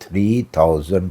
3000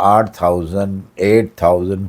8000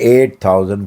8000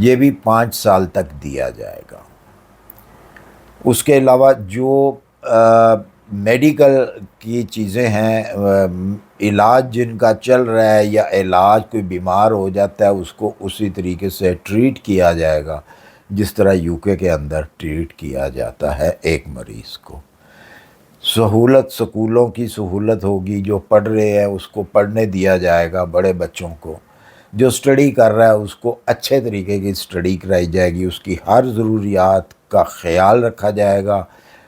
یہ بھی 5 سال تک دیا جائے گا۔ اس کے علاوہ جو میڈیکل کی چیزیں ہیں، علاج جن کا چل رہا ہے یا علاج کوئی بیمار ہو جاتا ہے اس کو اسی طریقے سے ٹریٹ کیا جائے گا جس طرح یو کے اندر ٹریٹ کیا جاتا ہے ایک مریض کو۔ سہولت، سکولوں کی سہولت ہوگی، جو پڑھ رہے ہیں اس کو پڑھنے دیا جائے گا، بڑے بچوں کو جو سٹڈی کر رہا ہے اس کو اچھے طریقے کی سٹڈی کرائی جائے گی، اس کی ہر ضروریات کا خیال رکھا جائے گا،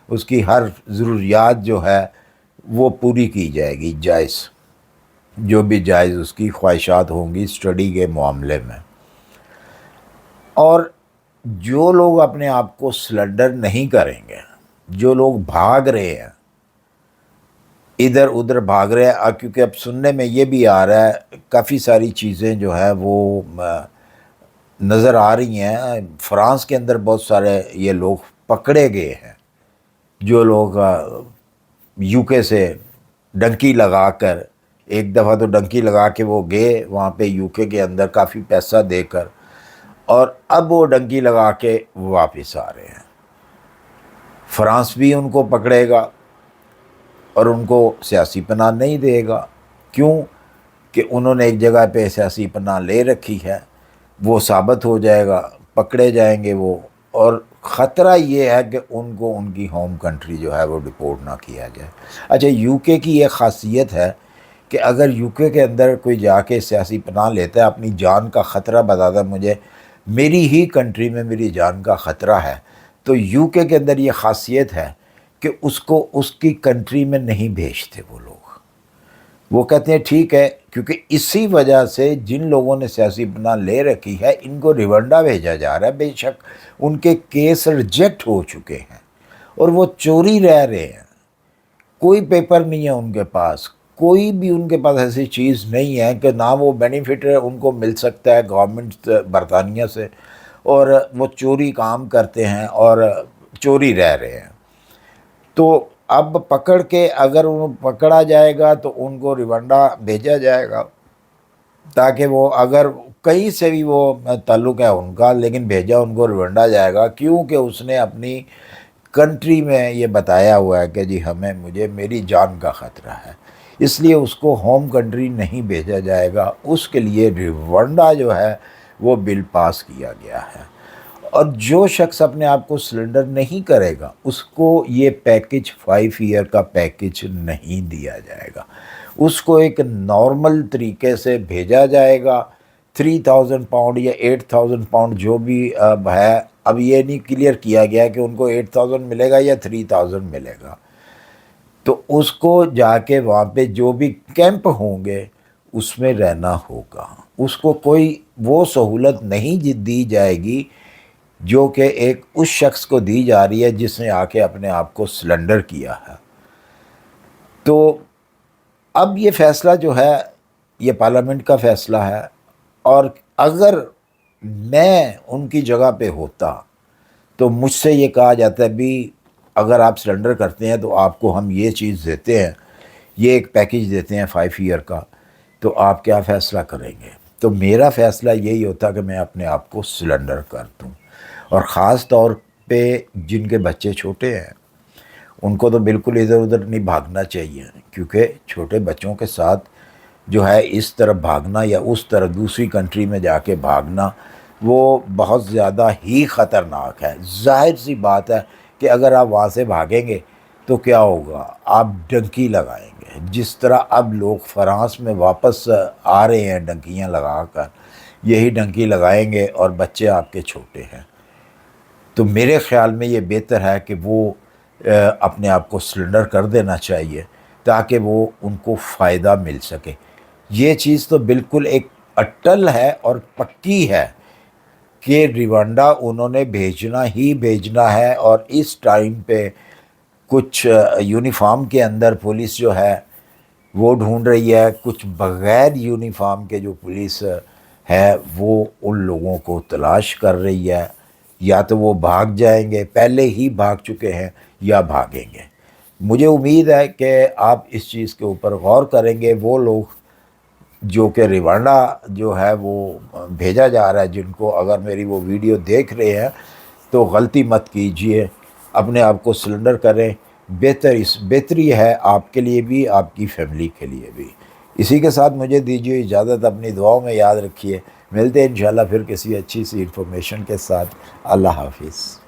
اس کی ہر ضروریات جو ہے وہ پوری کی جائے گی، جائز جو بھی جائز اس کی خواہشات ہوں گی سٹڈی کے معاملے میں۔ اور جو لوگ اپنے آپ کو سلنڈر نہیں کریں گے، جو لوگ بھاگ رہے ہیں، ادھر ادھر بھاگ رہے ہیں، کیونکہ اب سننے میں یہ بھی آ رہا ہے کافی ساری چیزیں جو ہے وہ نظر آ رہی ہیں، فرانس کے اندر بہت سارے یہ لوگ پکڑے گئے ہیں، جو لوگ یو کے سے ڈنکی لگا کر، ایک دفعہ تو ڈنکی لگا کے وہ گئے وہاں پہ یو کے اندر کافی پیسہ دے کر، اور اب وہ ڈنکی لگا کے واپس آ رہے ہیں۔ فرانس بھی ان کو پکڑے گا اور ان کو سیاسی پناہ نہیں دے گا، کیوں کہ انہوں نے ایک جگہ پہ سیاسی پناہ لے رکھی ہے، وہ ثابت ہو جائے گا، پکڑے جائیں گے وہ، اور خطرہ یہ ہے کہ ان کو ان کی ہوم کنٹری جو ہے وہ ڈپورٹ نہ کیا جائے۔ اچھا، یو کے کی یہ خاصیت ہے کہ اگر یو کے اندر کوئی جا کے سیاسی پناہ لیتا ہے، اپنی جان کا خطرہ بتاتا ہے مجھے میری ہی کنٹری میں میری جان کا خطرہ ہے، تو یو کے اندر یہ خاصیت ہے کہ اس کو اس کی کنٹری میں نہیں بھیجتے وہ لوگ، وہ کہتے ہیں ٹھیک ہے، کیونکہ اسی وجہ سے جن لوگوں نے سیاسی پناہ لے رکھی ہے ان کو روانڈا بھیجا جا رہا ہے، بے شک ان کے کیس ریجیکٹ ہو چکے ہیں اور وہ چوری رہ رہے ہیں، کوئی پیپر نہیں ہے ان کے پاس، کوئی بھی ان کے پاس ایسی چیز نہیں ہے کہ نہ وہ بینیفٹ ان کو مل سکتا ہے گورنمنٹ برطانیہ سے، اور وہ چوری کام کرتے ہیں اور چوری رہ رہے ہیں۔ تو اب پکڑ کے اگر ان پکڑا جائے گا تو ان کو روانڈا بھیجا جائے گا، تاکہ وہ اگر کہیں سے بھی وہ تعلق ہے ان کا، لیکن بھیجا ان کو روانڈا جائے گا، کیونکہ اس نے اپنی کنٹری میں یہ بتایا ہوا ہے کہ جی مجھے میری جان کا خطرہ ہے، اس لیے اس کو ہوم کنٹری نہیں بھیجا جائے گا، اس کے لیے روانڈا جو ہے وہ بل پاس کیا گیا ہے۔ اور جو شخص اپنے آپ کو سلنڈر نہیں کرے گا اس کو یہ پیکج 5 ایئر کا پیکج نہیں دیا جائے گا، اس کو ایک نارمل طریقے سے بھیجا جائے گا، 3000 پاؤنڈ یا 8000 پاؤنڈ جو بھی اب ہے، اب یہ نہیں کلیئر کیا گیا کہ ان کو 8000 ملے گا یا 3000 ملے گا، تو اس کو جا کے وہاں پہ جو بھی کیمپ ہوں گے اس میں رہنا ہوگا، اس کو کوئی وہ سہولت نہیں دی جائے گی جو کہ ایک اس شخص کو دی جا رہی ہے جس نے آ کے اپنے آپ کو سلنڈر کیا ہے۔ تو اب یہ فیصلہ جو ہے یہ پارلیمنٹ کا فیصلہ ہے، اور اگر میں ان کی جگہ پہ ہوتا تو مجھ سے یہ کہا جاتا ہے بھی اگر آپ سلنڈر کرتے ہیں تو آپ کو ہم یہ چیز دیتے ہیں، یہ ایک پیکج دیتے ہیں 5 ایئر کا، تو آپ کیا فیصلہ کریں گے؟ تو میرا فیصلہ یہی ہوتا کہ میں اپنے آپ کو سلنڈر کر دوں، اور خاص طور پہ جن کے بچے چھوٹے ہیں ان کو تو بالکل ادھر ادھر نہیں بھاگنا چاہیے، کیونکہ چھوٹے بچوں کے ساتھ جو ہے اس طرف بھاگنا یا اس طرف دوسری کنٹری میں جا کے بھاگنا وہ بہت زیادہ ہی خطرناک ہے۔ ظاہر سی بات ہے کہ اگر آپ وہاں سے بھاگیں گے تو کیا ہوگا، آپ ڈنکی لگائیں گے، جس طرح اب لوگ فرانس میں واپس آ رہے ہیں ڈنکیاں لگا کر، یہی ڈنکی لگائیں گے، اور بچے آپ کے چھوٹے ہیں۔ تو میرے خیال میں یہ بہتر ہے کہ وہ اپنے آپ کو سلنڈر کر دینا چاہیے تاکہ وہ ان کو فائدہ مل سکے۔ یہ چیز تو بالکل ایک اٹل ہے اور پکی ہے کہ روانڈا انہوں نے بھیجنا ہی بھیجنا ہے، اور اس ٹائم پہ کچھ یونیفارم کے اندر پولیس جو ہے وہ ڈھونڈ رہی ہے، کچھ بغیر یونیفارم کے جو پولیس ہے وہ ان لوگوں کو تلاش کر رہی ہے، یا تو وہ بھاگ جائیں گے، پہلے ہی بھاگ چکے ہیں، یا بھاگیں گے۔ مجھے امید ہے کہ آپ اس چیز کے اوپر غور کریں گے، وہ لوگ جو کہ روانڈا جو ہے وہ بھیجا جا رہا ہے، جن کو اگر میری وہ ویڈیو دیکھ رہے ہیں تو غلطی مت کیجئے، اپنے آپ کو سلنڈر کریں، بہتری ہے آپ کے لیے بھی، آپ کی فیملی کے لیے بھی۔ اسی کے ساتھ مجھے دیجیے اجازت، اپنی دعاؤں میں یاد رکھیے، ملتے ہیں انشاءاللہ پھر کسی اچھی سی انفارمیشن کے ساتھ۔ اللہ حافظ۔